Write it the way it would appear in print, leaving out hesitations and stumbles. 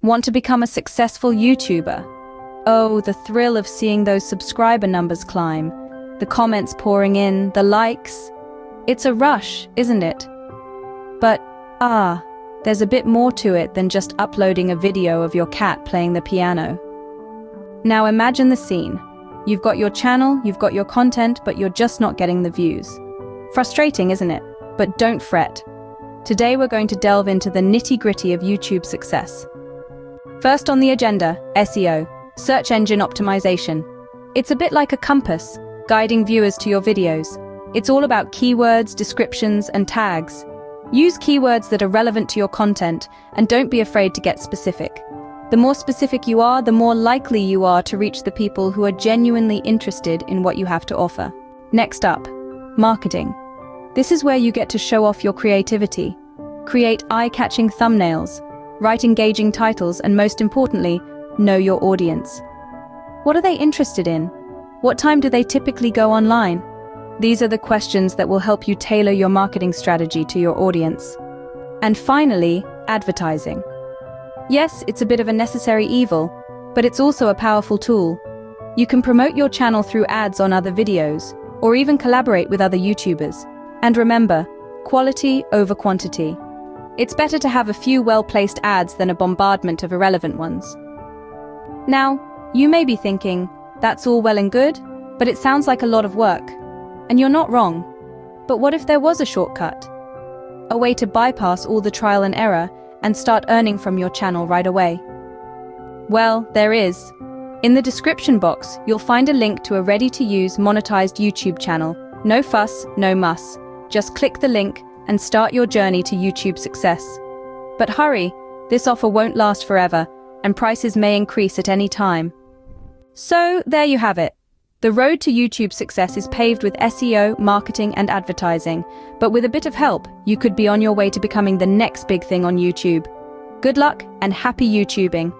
Want to become a successful YouTuber? Oh, the thrill of seeing those subscriber numbers climb, the comments pouring in, the likes. It's a rush, isn't it? But, there's a bit more to it than just uploading a video of your cat playing the piano. Now imagine the scene. You've got your channel, you've got your content, but you're just not getting the views. Frustrating, isn't it? But don't fret. Today we're going to delve into the nitty-gritty of YouTube success. First on the agenda, SEO, search engine optimization. It's a bit like a compass, guiding viewers to your videos. It's all about keywords, descriptions, and tags. Use keywords that are relevant to your content, and don't be afraid to get specific. The more specific you are, the more likely you are to reach the people who are genuinely interested in what you have to offer. Next up, marketing. This is where you get to show off your creativity. Create eye-catching thumbnails, write engaging titles, and most importantly, know your audience. What are they interested in? What time do they typically go online? These are the questions that will help you tailor your marketing strategy to your audience. And finally, advertising. Yes, it's a bit of a necessary evil, but it's also a powerful tool. You can promote your channel through ads on other videos, or even collaborate with other YouTubers. And remember, quality over quantity. It's better to have a few well-placed ads than a bombardment of irrelevant ones. Now, you may be thinking, that's all well and good, but it sounds like a lot of work. And you're not wrong. But what if there was a shortcut? A way to bypass all the trial and error and start earning from your channel right away? Well, there is. In the description box, you'll find a link to a ready-to-use monetized YouTube channel. No fuss, no muss. Just click the link and start your journey to YouTube success. But hurry, this offer won't last forever, and prices may increase at any time. So, there you have it. The road to YouTube success is paved with SEO, marketing, and advertising, but with a bit of help, you could be on your way to becoming the next big thing on YouTube. Good luck and happy YouTubing!